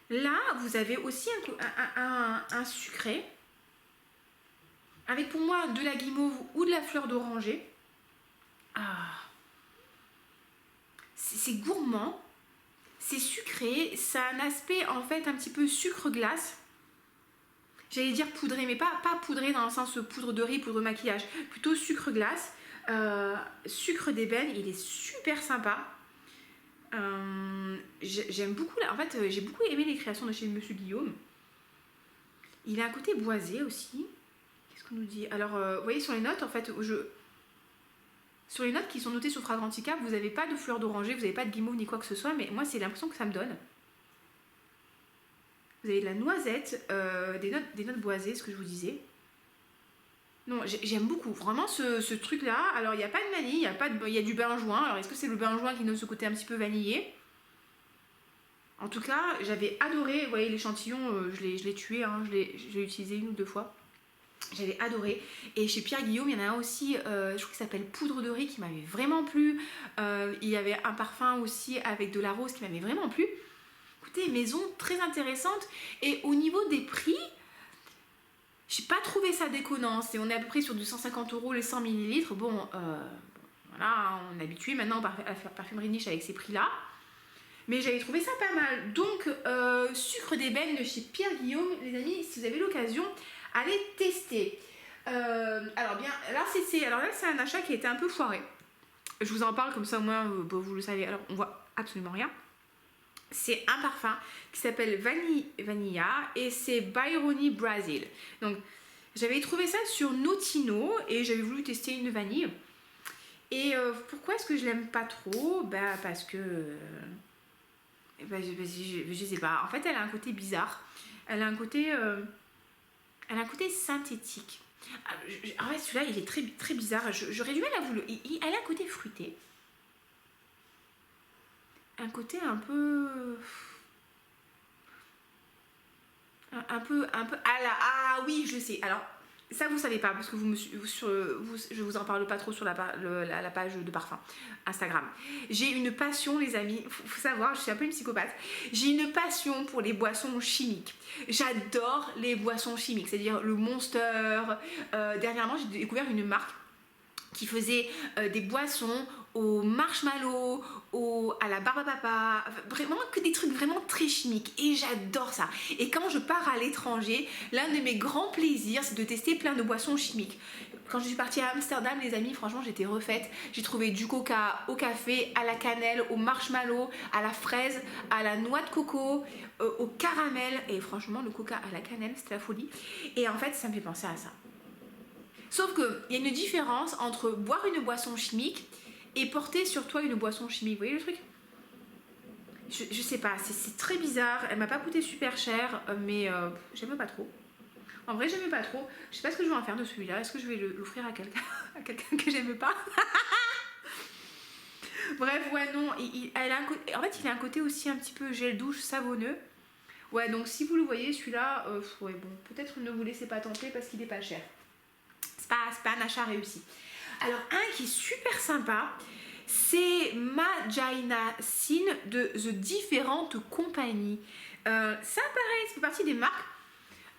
Là, vous avez aussi un sucré, avec pour moi de la guimauve ou de la fleur d'oranger. C'est gourmand. C'est sucré, ça a un aspect en fait un petit peu sucre glace. J'allais dire poudré, mais pas poudré dans le sens poudre de riz, poudre de maquillage. Plutôt sucre glace, sucre d'ébène, il est super sympa. J'aime beaucoup, en fait j'ai beaucoup aimé les créations de chez Monsieur Guillaume. Il a un côté boisé aussi. Qu'est-ce qu'on nous dit? Alors, vous voyez sur les notes, en fait, sur les notes qui sont notées sur Fragrantica, vous n'avez pas de fleur d'oranger, vous n'avez pas de guimauve ni quoi que ce soit, mais moi c'est l'impression que ça me donne. Vous avez de la noisette, des notes boisées, ce que je vous disais. Non, j'aime beaucoup, vraiment ce truc-là. Alors, il n'y a pas de vanille, il y a du bain joint. Alors, est-ce que c'est le bain joint qui donne ce côté un petit peu vanillé? En tout cas, j'avais adoré. Vous voyez, l'échantillon, je l'ai tué, hein, je l'ai utilisé 1 ou 2 fois. J'avais adoré. Et chez Pierre Guillaume, il y en a un aussi, je crois qu'il s'appelle Poudre de riz, qui m'avait vraiment plu. Il y avait un parfum aussi avec de la rose qui m'avait vraiment plu. Écoutez, maison très intéressante. Et au niveau des prix, j'ai pas trouvé ça déconnant. On est à peu près sur du 150 € les 100 ml. Bon, voilà, on est habitué maintenant à la parfumerie niche avec ces prix-là. Mais j'avais trouvé ça pas mal. Donc, sucre d'ébène de chez Pierre Guillaume, les amis, si vous avez l'occasion, allez tester. Alors bien, là c'est un achat qui a été un peu foiré. Je vous en parle comme ça au moins vous le savez. Alors on voit absolument rien. C'est un parfum qui s'appelle Vanilla et c'est Byrony Brazil. Donc j'avais trouvé ça sur Notino et j'avais voulu tester une vanille. Et pourquoi est-ce que je l'aime pas trop? Bah parce que je sais pas. En fait, elle a un côté bizarre. Elle a un côté synthétique. En fait, celui-là, il est très, très bizarre. J'aurais du mal à vous le... Elle a un côté fruité. Un côté un peu... Ah oui, je sais. Alors, ça, vous savez pas, parce que je vous en parle pas trop sur la page de parfum Instagram. J'ai une passion, les amis. Faut savoir, je suis un peu une psychopathe. J'ai une passion pour les boissons chimiques. J'adore les boissons chimiques, c'est-à-dire le Monster. Dernièrement, j'ai découvert une marque qui faisait des boissons au marshmallow, à la barbe à papa, vraiment que des trucs vraiment très chimiques et j'adore ça. Et quand je pars à l'étranger, l'un de mes grands plaisirs c'est de tester plein de boissons chimiques. Quand je suis partie à Amsterdam, les amis, franchement j'étais refaite. J'ai trouvé du coca au café, à la cannelle, au marshmallow, à la fraise, à la noix de coco, au caramel et franchement le coca à la cannelle c'était la folie. Et en fait ça me fait penser à ça. Sauf qu'il y a une différence entre boire une boisson chimique et porter sur toi une boisson chimique. Vous voyez le truc? Je sais pas, c'est très bizarre. Elle m'a pas coûté super cher, mais j'aime pas trop. En vrai, j'aime pas trop. Je sais pas ce que je vais en faire de celui-là. Est-ce que je vais l'offrir à quelqu'un que j'aime pas? Bref, ouais, non. Elle a en fait, il a un côté aussi un petit peu gel douche savonneux. Ouais, donc si vous le voyez, celui-là, ouais, bon, peut-être ne vous laissez pas tenter parce qu'il est pas cher. C'est pas un achat réussi. Alors, un qui est super sympa, c'est Magina Sin de The Different Company. Ça, pareil, ça fait partie des marques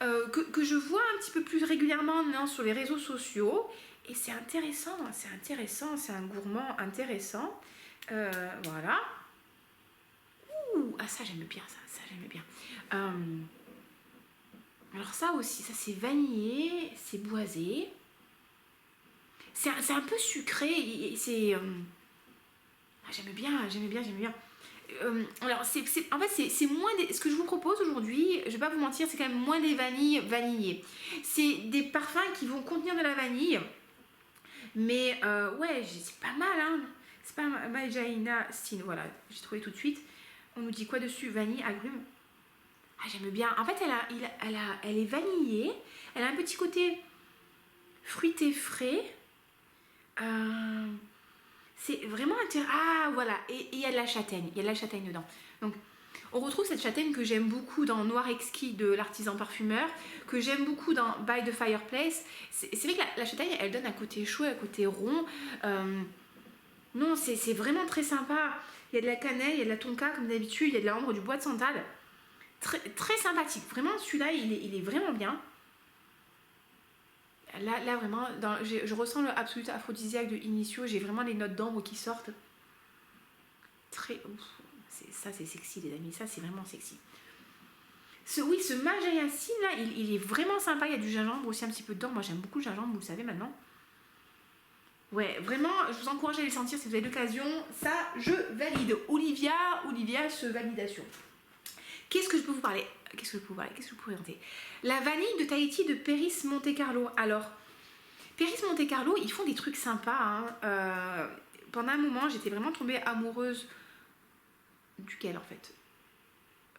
que je vois un petit peu plus régulièrement maintenant sur les réseaux sociaux. Et c'est intéressant, c'est un gourmand intéressant. Voilà. Ouh, ah ça j'aime bien, ça j'aime bien. Alors ça aussi, ça c'est vanillé, c'est boisé. C'est un peu sucré, c'est... j'aime bien. Alors, en fait, c'est moins ce que je vous propose aujourd'hui, je vais pas vous mentir, c'est quand même moins des vanilles vanillées. C'est des parfums qui vont contenir de la vanille, mais ouais, c'est pas mal, hein. C'est pas Magina Sin, voilà, j'ai trouvé tout de suite. On nous dit quoi dessus? Vanille, agrumes. Ah, j'aime bien. En fait, elle est vanillée, elle a un petit côté fruité frais. C'est vraiment intéressant. Ah voilà, et il y a de la châtaigne, dedans. Donc on retrouve cette châtaigne que j'aime beaucoup dans Noir Exquis de l'artisan parfumeur, que j'aime beaucoup dans By the Fireplace. C'est vrai que la châtaigne, elle donne un côté chaud, un côté rond. Non, c'est vraiment très sympa. Il y a de la cannelle, il y a de la tonka comme d'habitude, il y a de l'ambre, du bois de santal. Très, très sympathique. Vraiment, celui-là, il est vraiment bien. Là vraiment, je ressens le Absolute aphrodisiaque de Initio. J'ai vraiment les notes d'ambre qui sortent. Ça, c'est sexy, les amis. Ça, c'est vraiment sexy. Ce Magina Sin, là, il est vraiment sympa. Il y a du gingembre aussi un petit peu dedans. Moi, j'aime beaucoup le gingembre, vous le savez maintenant. Ouais, vraiment, je vous encourage à les sentir si vous avez l'occasion. Ça, je valide. Olivia, ce validation. Qu'est-ce que je peux vous parler? Qu'est-ce que je peux présenter? La vanille de Tahiti de Peris Monte Carlo. Alors, Peris Monte Carlo, ils font des trucs sympas. Hein. Pendant un moment, j'étais vraiment tombée amoureuse duquel en fait.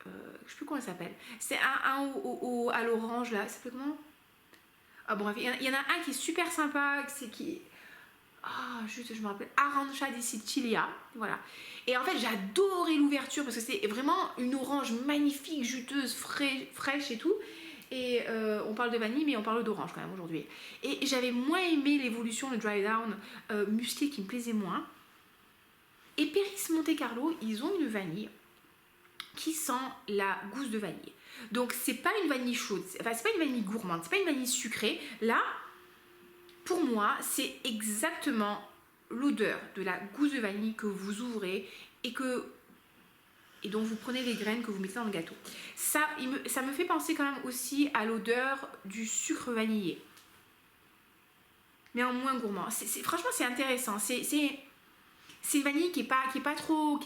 Je sais plus comment ça s'appelle. C'est un à l'orange là. Ça s'appelle comment? Ah bon, il y en a un qui est super sympa, c'est qui... Ah, juste, je me rappelle, Arancia di Sicilia, voilà. Et en fait, j'ai adoré l'ouverture parce que c'est vraiment une orange magnifique, juteuse, fraîche et tout. Et on parle de vanille, mais on parle d'orange quand même aujourd'hui. Et j'avais moins aimé l'évolution, le dry down musqué qui me plaisait moins. Et Péris Monte Carlo, ils ont une vanille qui sent la gousse de vanille. Donc c'est pas une vanille chaude, enfin c'est pas une vanille gourmande, c'est pas une vanille sucrée. Là, pour moi, c'est exactement l'odeur de la gousse de vanille que vous ouvrez et dont vous prenez les graines que vous mettez dans le gâteau. Ça me fait penser quand même aussi à l'odeur du sucre vanillé. Mais en moins gourmand. Franchement, c'est intéressant. C'est une vanille qui est pas trop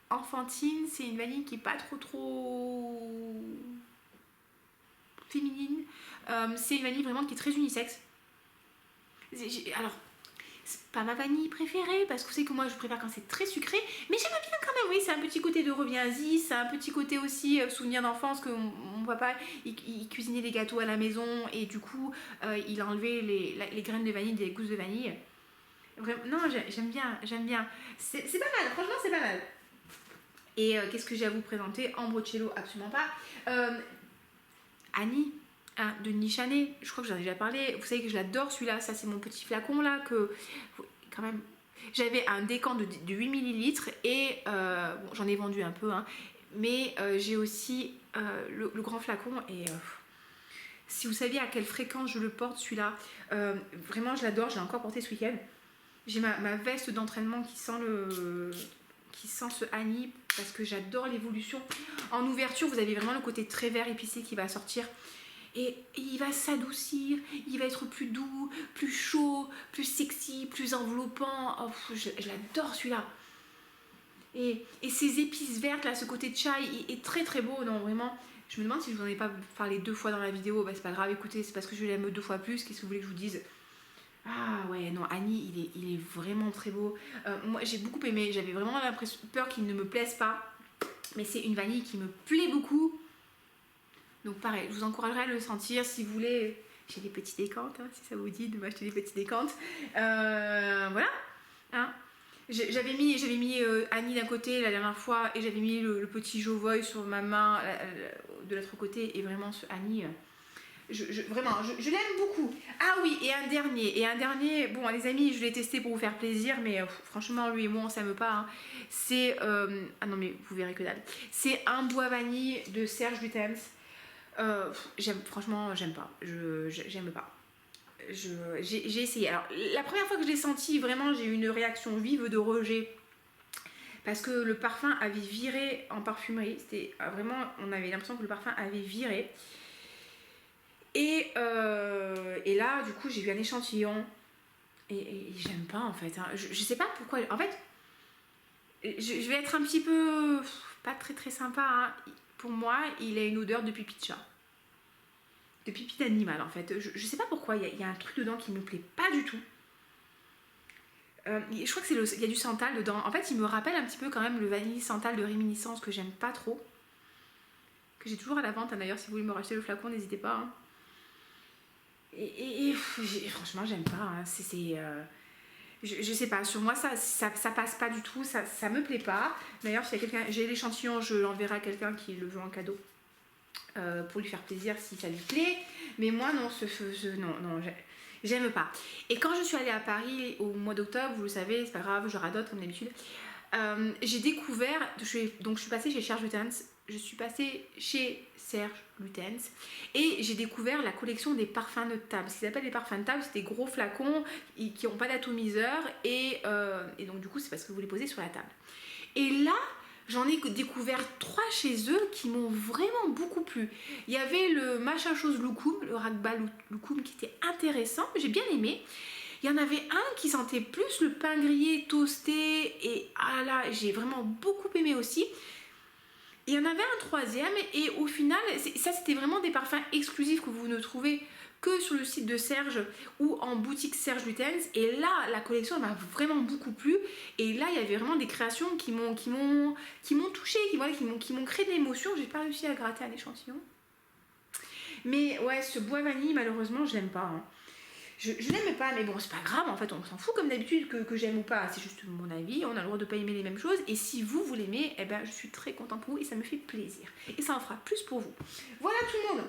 enfantine. C'est une vanille qui est pas trop féminine. C'est une vanille vraiment qui est très unisexe. Alors, c'est pas ma vanille préférée parce que vous savez que moi je préfère quand c'est très sucré, mais j'aime bien quand même. Oui, c'est un petit côté de reviens-y, c'est un petit côté aussi souvenir d'enfance que mon papa il cuisinait les gâteaux à la maison et du coup il enlevait les graines de vanille des gousses de vanille. Vraiment, non, j'aime bien. C'est pas mal, franchement c'est pas mal. Et qu'est-ce que j'ai à vous présenter? Ambrocello, absolument pas. Annie, hein, de Nichane, je crois que j'en ai déjà parlé. Vous savez que je l'adore celui-là, ça c'est mon petit flacon là que quand même. J'avais un décant de 8 ml et bon, j'en ai vendu un peu, hein, mais j'ai aussi le grand flacon et si vous saviez à quelle fréquence je le porte celui-là, vraiment je l'adore, je l'ai encore porté ce week-end. J'ai ma veste d'entraînement qui sent ce Annie parce que j'adore l'évolution. En ouverture, vous avez vraiment le côté très vert épicé qui va sortir. Et il va s'adoucir, il va être plus doux, plus chaud, plus sexy, plus enveloppant. Oh, je l'adore celui-là. Et ces épices vertes, là, ce côté chai est très très beau. Non, vraiment, je me demande si je vous en ai pas parlé 2 fois dans la vidéo. Bah, c'est pas grave, écoutez, c'est parce que je l'aime 2 fois plus. Qu'est-ce que vous voulez que je vous dise? Ah ouais, non, Annie, il est vraiment très beau. Moi, j'ai beaucoup aimé. J'avais vraiment peur qu'il ne me plaise pas. Mais c'est une vanille qui me plaît beaucoup. Donc pareil, je vous encouragerais à le sentir si vous voulez. J'ai des petits décantes, hein, si ça vous dit de m'acheter des petits décantes. Voilà. Hein. J'avais mis Annie d'un côté la dernière fois et j'avais mis le petit Jovoy sur ma main de l'autre côté. Et vraiment, ce Annie... vraiment, je l'aime beaucoup. Ah oui, et un dernier, bon les amis, je l'ai testé pour vous faire plaisir, mais franchement, lui et moi, on s'aime pas. Hein. C'est, ah non mais vous verrez que dalle. C'est un bois vanille de Serge Lutens. Franchement, j'aime pas. J'aime pas. J'ai essayé. Alors, la première fois que je l'ai senti, vraiment, j'ai eu une réaction vive de rejet. Parce que le parfum avait viré en parfumerie. C'était vraiment, on avait l'impression que le parfum avait viré. Et là, du coup, j'ai vu un échantillon et j'aime pas en fait. Hein. Je sais pas pourquoi. En fait, je vais être un petit peu pas très très sympa. Hein. Pour moi, il a une odeur de pipi de chat. De pipi d'animal en fait. Je sais pas pourquoi. Il y a un truc dedans qui me plaît pas du tout. Je crois que il y a du santal dedans. En fait, il me rappelle un petit peu quand même le vanille santal de réminiscence que j'aime pas trop. Que j'ai toujours à la vente. Hein. D'ailleurs, si vous voulez me racheter le flacon, n'hésitez pas. Hein. Et franchement j'aime pas hein. Je sais pas, sur moi ça passe pas du tout, ça me plaît pas. D'ailleurs si quelqu'un, j'ai l'échantillon, je l'enverrai à quelqu'un qui le veut en cadeau pour lui faire plaisir si ça lui plaît, mais moi non, non j'aime pas. Et quand je suis allée à Paris au mois d'octobre, vous le savez, c'est pas grave, je radote comme d'habitude, j'ai découvert, donc je suis passée chez Serge Lutens, et j'ai découvert la collection des parfums de table. Ce qu'ils appellent les parfums de table, c'est des gros flacons qui n'ont pas d'atomiseur et donc du coup c'est parce que vous les posez sur la table. Et là, j'en ai découvert 3 chez eux qui m'ont vraiment beaucoup plu. Il y avait le machin chose loukoum, le Rakba loukoum qui était intéressant, j'ai bien aimé. Il y en avait un qui sentait plus le pain grillé toasté et ah là, j'ai vraiment beaucoup aimé aussi. Il y en avait un 3e et au final, ça c'était vraiment des parfums exclusifs que vous ne trouvez que sur le site de Serge ou en boutique Serge Lutens. Et là, la collection m'a vraiment beaucoup plu. Et là, il y avait vraiment des créations qui m'ont touchée, qui m'ont créé de l'émotion. J'ai pas réussi à gratter un échantillon. Mais ouais, ce bois vanille, malheureusement, je l'aime pas. Hein. Je l'aime pas, mais bon, c'est pas grave, en fait, on s'en fout comme d'habitude que j'aime ou pas. C'est juste mon avis, on a le droit de pas aimer les mêmes choses. Et si vous l'aimez, eh ben, je suis très contente pour vous et ça me fait plaisir. Et ça en fera plus pour vous. Voilà tout le monde.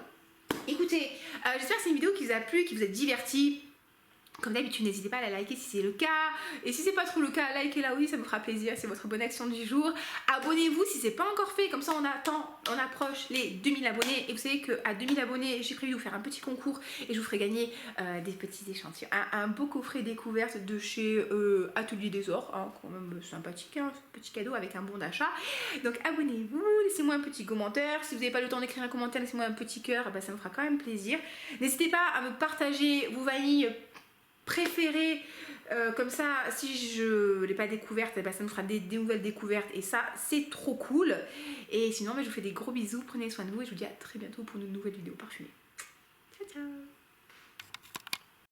Écoutez, j'espère que c'est une vidéo qui vous a plu, qui vous a diverti. Comme d'habitude, n'hésitez pas à la liker si c'est le cas. Et si c'est pas trop le cas, likez-la aussi, ça me fera plaisir. C'est votre bonne action du jour. Abonnez-vous si c'est pas encore fait. Comme ça, on approche les 2000 abonnés. Et vous savez qu'à 2000 abonnés, j'ai prévu de vous faire un petit concours. Et je vous ferai gagner des petits échantillons. Un beau coffret découverte de chez Atelier des Ors. Hein, quand même sympathique. Hein, petit cadeau avec un bon d'achat. Donc abonnez-vous. Laissez-moi un petit commentaire. Si vous n'avez pas le temps d'écrire un commentaire, laissez-moi un petit cœur. Ben, ça me fera quand même plaisir. N'hésitez pas à me partager vos vanilles préférées, comme ça si je l'ai pas découverte, eh ben, ça me fera des nouvelles découvertes et ça c'est trop cool. Et sinon je vous fais des gros bisous, prenez soin de vous et je vous dis à très bientôt pour une nouvelle vidéo parfumée.